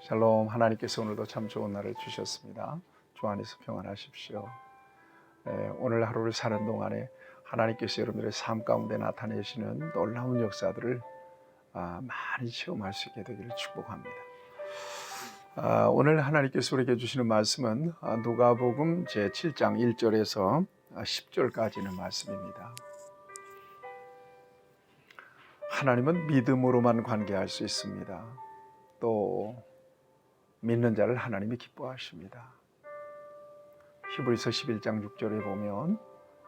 샬롬. 하나님께서 오늘도 참 좋은 날을 주셨습니다. 주 안에서 평안하십시오. 오늘 하루를 사는 동안에 하나님께서 여러분들의 삶 가운데 나타내시는 놀라운 역사들을 많이 체험할 수 있게 되기를 축복합니다. 오늘 하나님께서 우리에게 주시는 말씀은 누가복음 제7장 1절에서 10절까지는 말씀입니다. 하나님은 믿음으로만 관계할 수 있습니다. 또 믿는 자를 하나님이 기뻐하십니다. 히브리서 11장 6절에 보면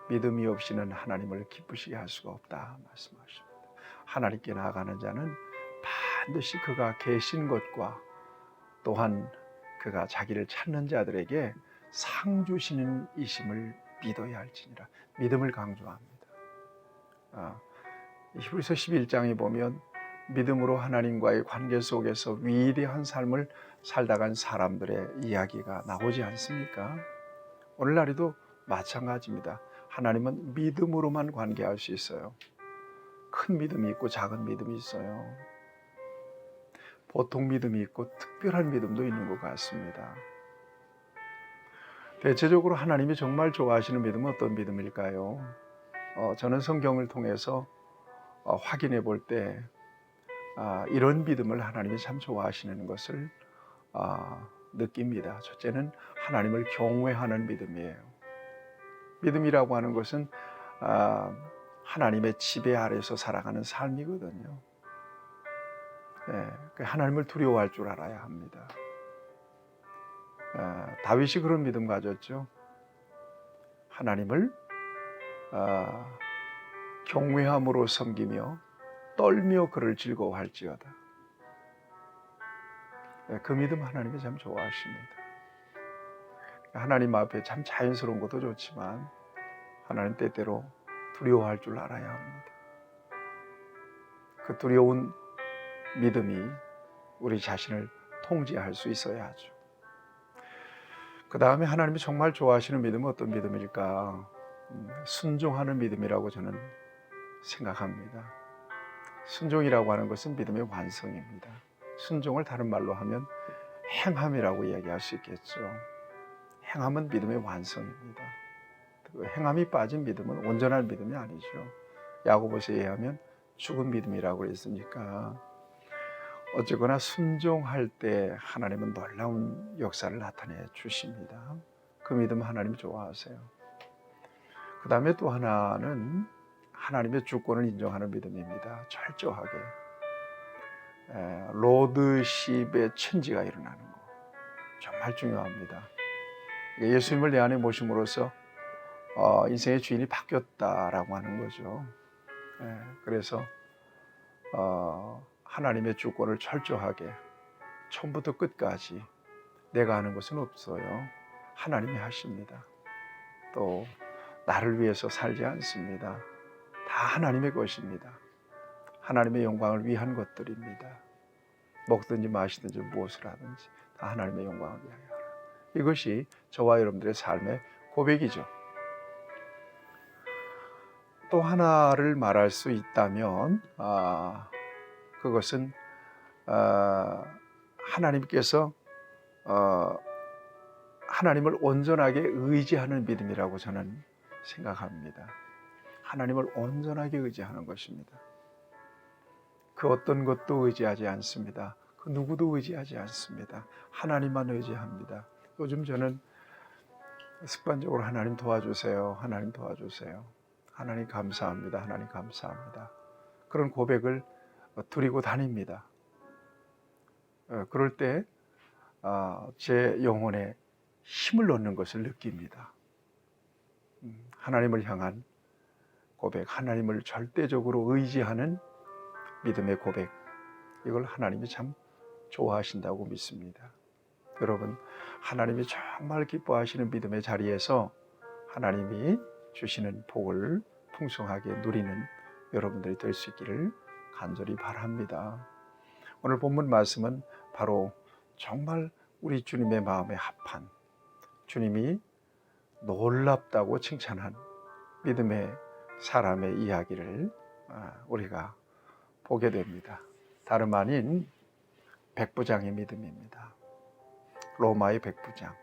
믿음이 없이는 하나님을 기쁘시게 할 수가 없다 말씀하십니다. 하나님께 나아가는 자는 반드시 그가 계신 것과 또한 그가 자기를 찾는 자들에게 상 주시는 이심을 믿어야 할지니라. 믿음을 강조합니다. 히브리서 11장에 보면 믿음으로 하나님과의 관계 속에서 위대한 삶을 살다간 사람들의 이야기가 나오지 않습니까? 오늘날에도 마찬가지입니다. 하나님은 믿음으로만 관계할 수 있어요. 큰 믿음이 있고 작은 믿음이 있어요. 보통 믿음이 있고 특별한 믿음도 있는 것 같습니다. 대체적으로 하나님이 정말 좋아하시는 믿음은 어떤 믿음일까요? 저는 성경을 통해서 확인해 볼 때 이런 믿음을 하나님이 참 좋아하시는 것을 느낍니다. 첫째는 하나님을 경외하는 믿음이에요. 믿음이라고 하는 것은 하나님의 지배 아래서 살아가는 삶이거든요. 하나님을 두려워할 줄 알아야 합니다. 다윗이 그런 믿음 가졌죠. 하나님을 경외함으로 섬기며 떨며 그를 즐거워할지어다. 그 믿음 하나님이 참 좋아하십니다. 하나님 앞에 참 자연스러운 것도 좋지만 하나님 때때로 두려워할 줄 알아야 합니다. 그 두려운 믿음이 우리 자신을 통제할 수 있어야 하죠. 그 다음에 하나님이 정말 좋아하시는 믿음은 어떤 믿음일까? 순종하는 믿음이라고 저는 생각합니다. 순종이라고 하는 것은 믿음의 완성입니다. 순종을 다른 말로 하면 행함이라고 이야기할 수 있겠죠. 행함은 믿음의 완성입니다. 행함이 빠진 믿음은 온전한 믿음이 아니죠. 야고보서에 의하면 죽은 믿음이라고 했으니까 어쨌거나 순종할 때 하나님은 놀라운 역사를 나타내 주십니다. 그 믿음 하나님 좋아하세요. 그 다음에 또 하나는 하나님의 주권을 인정하는 믿음입니다. 철저하게 로드십의 천지가 일어나는 거 정말 중요합니다. 예수님을 내 안에 모심으로써 인생의 주인이 바뀌었다라고 하는 거죠. 그래서 하나님의 주권을 철저하게 처음부터 끝까지 내가 하는 것은 없어요. 하나님이 하십니다. 또 나를 위해서 살지 않습니다. 다 하나님의 것입니다. 하나님의 영광을 위한 것들입니다. 먹든지 마시든지 무엇을 하든지 다 하나님의 영광을 위하여 하라. 이것이 저와 여러분들의 삶의 고백이죠. 또 하나를 말할 수 있다면 그것은 하나님께서 하나님을 온전하게 의지하는 믿음이라고 저는 생각합니다. 하나님을 온전하게 의지하는 것입니다. 그 어떤 것도 의지하지 않습니다. 그 누구도 의지하지 않습니다. 하나님만 의지합니다. 요즘 저는 습관적으로 하나님 도와주세요. 하나님 도와주세요. 하나님 감사합니다. 하나님 감사합니다. 그런 고백을 드리고 다닙니다. 그럴 때 제 영혼에 힘을 얻는 것을 느낍니다. 하나님을 향한 고백, 하나님을 절대적으로 의지하는 믿음의 고백, 이걸 하나님이 참 좋아하신다고 믿습니다. 여러분, 하나님이 정말 기뻐하시는 믿음의 자리에서 하나님이 주시는 복을 풍성하게 누리는 여러분들이 될 수 있기를 간절히 바랍니다. 오늘 본문 말씀은 바로 정말 우리 주님의 마음에 합한, 주님이 놀랍다고 칭찬한 믿음의 사람의 이야기를 우리가 보게 됩니다. 다름 아닌 백부장의 믿음입니다. 로마의 백부장.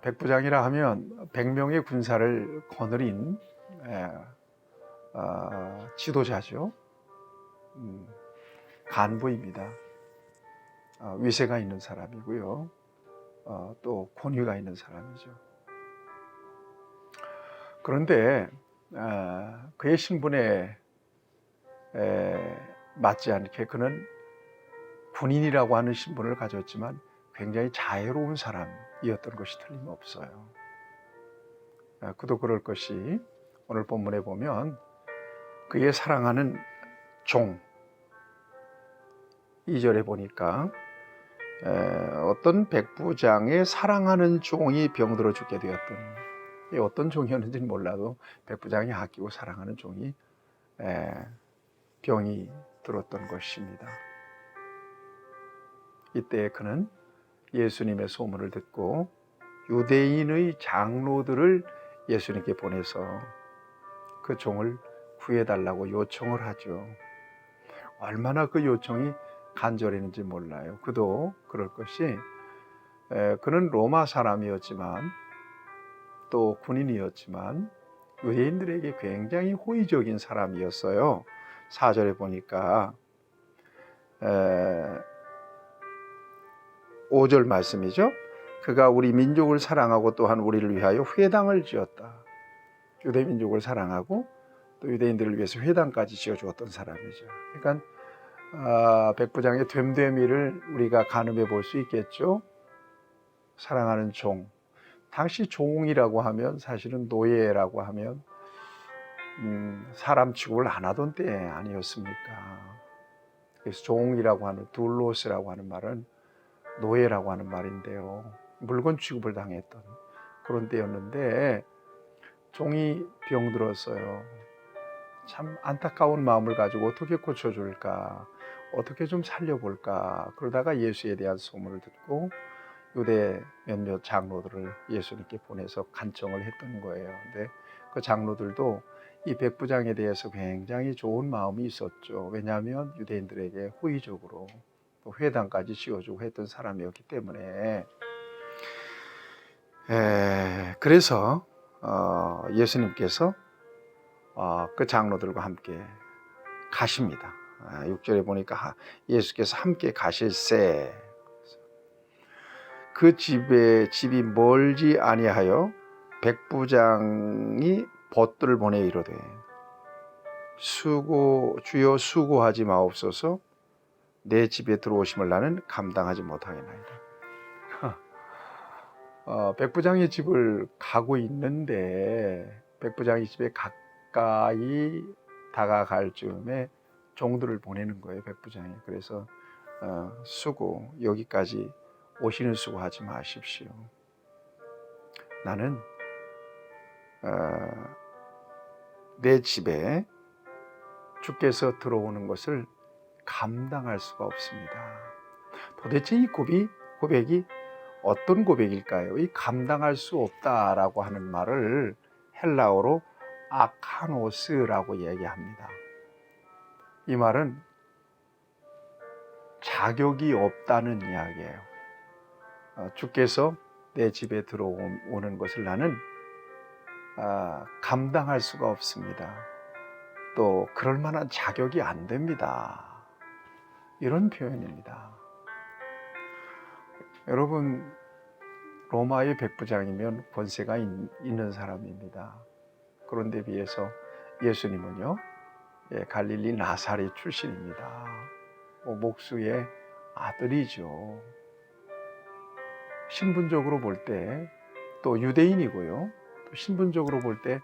백부장이라 하면 100명의 군사를 거느린 지도자죠. 간부입니다. 위세가 있는 사람이고요. 또 권위가 있는 사람이죠. 그런데 그의 신분에 맞지 않게 그는 군인이라고 하는 신분을 가졌지만 굉장히 자애로운 사람이었던 것이 틀림없어요. 그도 그럴 것이 오늘 본문에 보면 그의 사랑하는 종 2절에 보니까 어떤 백부장의 사랑하는 종이 병들어 죽게 되었던, 어떤 종이었는지는 몰라도 백부장이 아끼고 사랑하는 종이 병이 들었던 것입니다. 이때 그는 예수님의 소문을 듣고 유대인의 장로들을 예수님께 보내서 그 종을 구해달라고 요청을 하죠. 얼마나 그 요청이 간절했는지 몰라요. 그도 그럴 것이 그는 로마 사람이었지만 또 군인이었지만 유대인들에게 굉장히 호의적인 사람이었어요. 4절에 보니까 5절 말씀이죠. 그가 우리 민족을 사랑하고 또한 우리를 위하여 회당을 지었다. 유대 민족을 사랑하고 또 유대인들을 위해서 회당까지 지어주었던 사람이죠. 그러니까 백부장의 됨됨이를 우리가 가늠해 볼 수 있겠죠. 사랑하는 종. 당시 종이라고 하면 사실은 노예라고 하면 사람 취급을 안 하던 때 아니었습니까? 그래서 종이라고 하는 둘로스라고 하는 말은 노예라고 하는 말인데요. 물건 취급을 당했던 그런 때였는데 종이 병들었어요. 참 안타까운 마음을 가지고 어떻게 고쳐줄까, 어떻게 좀 살려볼까. 그러다가 예수에 대한 소문을 듣고 유대 몇몇 장로들을 예수님께 보내서 간청을 했던 거예요. 근데 그 장로들도 이 백부장에 대해서 굉장히 좋은 마음이 있었죠. 왜냐하면 유대인들에게 호의적으로 또 회당까지 지어주고 했던 사람이었기 때문에. 그래서 예수님께서 그 장로들과 함께 가십니다. 6절에 보니까 예수께서 함께 가실새 그 집이 멀지 아니하여 백부장이 벗들을 보내 이르되 주여 수고하지 마옵소서 내 집에 들어오심을 나는 감당하지 못하겠나이다. 백부장의 집을 가고 있는데 백부장의 집에 가까이 다가갈 즈음에 종들을 보내는 거예요, 백부장이. 그래서 여기까지 오시는 수고하지 마십시오. 나는 내 집에 주께서 들어오는 것을 감당할 수가 없습니다. 도대체 이 고백이 어떤 고백일까요? 이 감당할 수 없다라고 하는 말을 헬라어로 아카노스라고 얘기합니다. 이 말은 자격이 없다는 이야기예요. 주께서 내 집에 들어오는 것을 나는 감당할 수가 없습니다. 또 그럴 만한 자격이 안 됩니다. 이런 표현입니다. 여러분, 로마의 백부장이면 권세가 있는 사람입니다. 그런데 비해서 예수님은요, 갈릴리 나사렛 출신입니다. 목수의 아들이죠. 신분적으로 볼 때 또 유대인이고요. 또 신분적으로 볼 때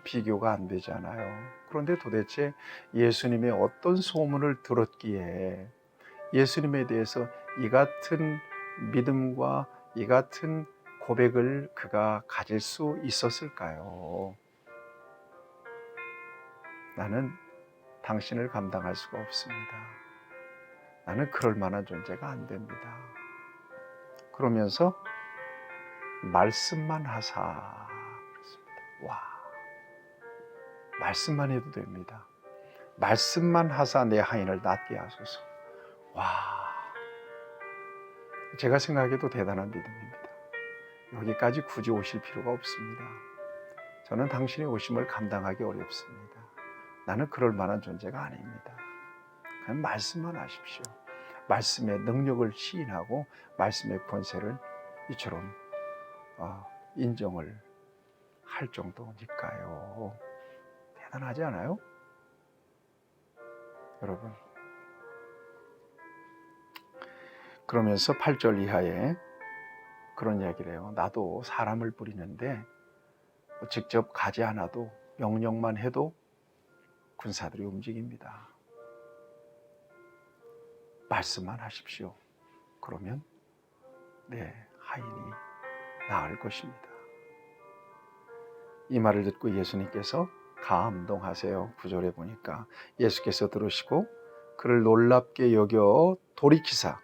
비교가 안 되잖아요. 그런데 도대체 예수님의 어떤 소문을 들었기에 예수님에 대해서 이 같은 믿음과 이 같은 고백을 그가 가질 수 있었을까요? 나는 당신을 감당할 수가 없습니다. 나는 그럴 만한 존재가 안 됩니다. 그러면서 말씀만 하사 그랬습니다. 와, 말씀만 해도 됩니다. 말씀만 하사 내 하인을 낫게 하소서. 와, 제가 생각해도 대단한 믿음입니다. 여기까지 굳이 오실 필요가 없습니다. 저는 당신의 오심을 감당하기 어렵습니다. 나는 그럴 만한 존재가 아닙니다. 그냥 말씀만 하십시오. 말씀의 능력을 시인하고 말씀의 권세를 이처럼 인정을 할 정도니까요. 대단하지 않아요? 여러분, 그러면서 8절 이하에 그런 이야기를 해요. 나도 사람을 뿌리는데 직접 가지 않아도 명령만 해도 군사들이 움직입니다. 말씀만 하십시오. 그러면 내 하인이 나을 것입니다. 이 말을 듣고 예수님께서 감동하세요. 9절에 보니까 예수께서 들으시고 그를 놀랍게 여겨 돌이키사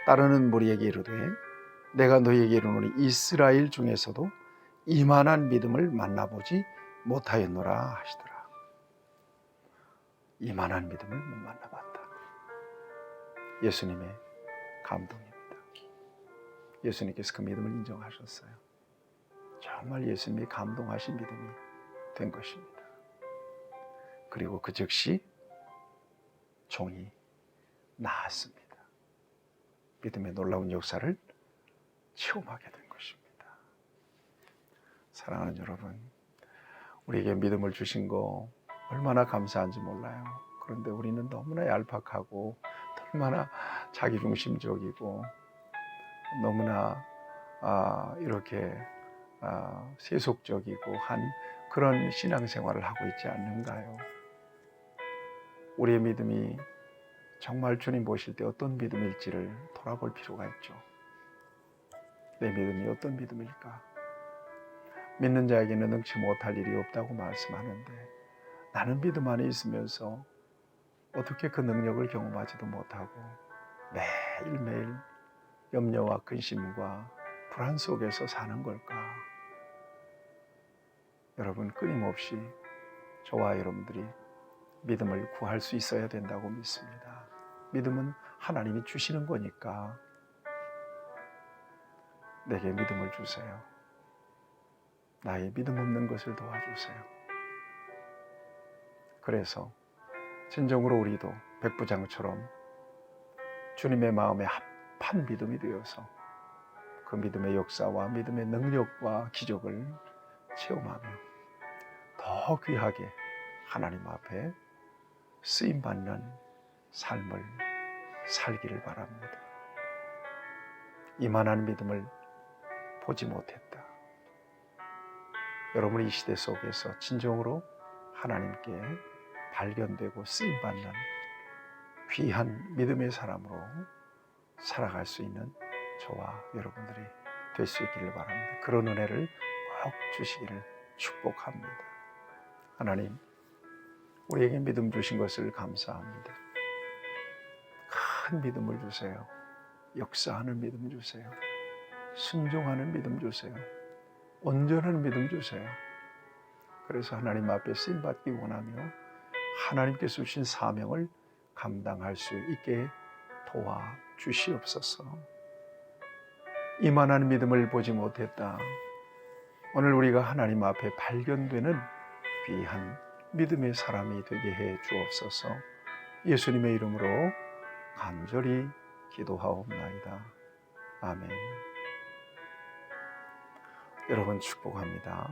따르는 무리에게 이르되 내가 너희에게 이르노니 이스라엘 중에서도 이만한 믿음을 만나보지 못하였노라 하시더라. 이만한 믿음을 못 만나봤다. 예수님의 감동입니다. 예수님께서 그 믿음을 인정하셨어요. 정말 예수님이 감동하신 믿음이 된 것입니다. 그리고 그 즉시 종이 나았습니다. 믿음의 놀라운 역사를 체험하게 된 것입니다. 사랑하는 여러분, 우리에게 믿음을 주신 거 얼마나 감사한지 몰라요. 그런데 우리는 너무나 얄팍하고 얼마나 자기중심적이고 너무나 이렇게 세속적이고 한 그런 신앙생활을 하고 있지 않는가요? 우리의 믿음이 정말 주님 보실 때 어떤 믿음일지를 돌아볼 필요가 있죠. 내 믿음이 어떤 믿음일까? 믿는 자에게는 능치 못할 일이 없다고 말씀하는데 나는 믿음 안에 있으면서 어떻게 그 능력을 경험하지도 못하고 매일매일 염려와 근심과 불안 속에서 사는 걸까? 여러분, 끊임없이 저와 여러분들이 믿음을 구할 수 있어야 된다고 믿습니다. 믿음은 하나님이 주시는 거니까 내게 믿음을 주세요. 나의 믿음 없는 것을 도와주세요. 그래서 진정으로 우리도 백부장처럼 주님의 마음에 합한 믿음이 되어서 그 믿음의 역사와 믿음의 능력과 기적을 체험하며 더 귀하게 하나님 앞에 쓰임받는 삶을 살기를 바랍니다. 이만한 믿음을 보지 못했다. 여러분, 이 시대 속에서 진정으로 하나님께 발견되고 쓰임받는 귀한 믿음의 사람으로 살아갈 수 있는 저와 여러분들이 될 수 있기를 바랍니다. 그런 은혜를 꼭 주시기를 축복합니다. 하나님, 우리에게 믿음 주신 것을 감사합니다. 큰 믿음을 주세요. 역사하는 믿음 주세요. 순종하는 믿음 주세요. 온전한 믿음 주세요. 그래서 하나님 앞에 쓰임받기 원하며 하나님께서 주신 사명을 감당할 수 있게 도와주시옵소서. 이만한 믿음을 보지 못했다. 오늘 우리가 하나님 앞에 발견되는 귀한 믿음의 사람이 되게 해 주옵소서. 예수님의 이름으로 간절히 기도하옵나이다. 아멘. 여러분, 축복합니다.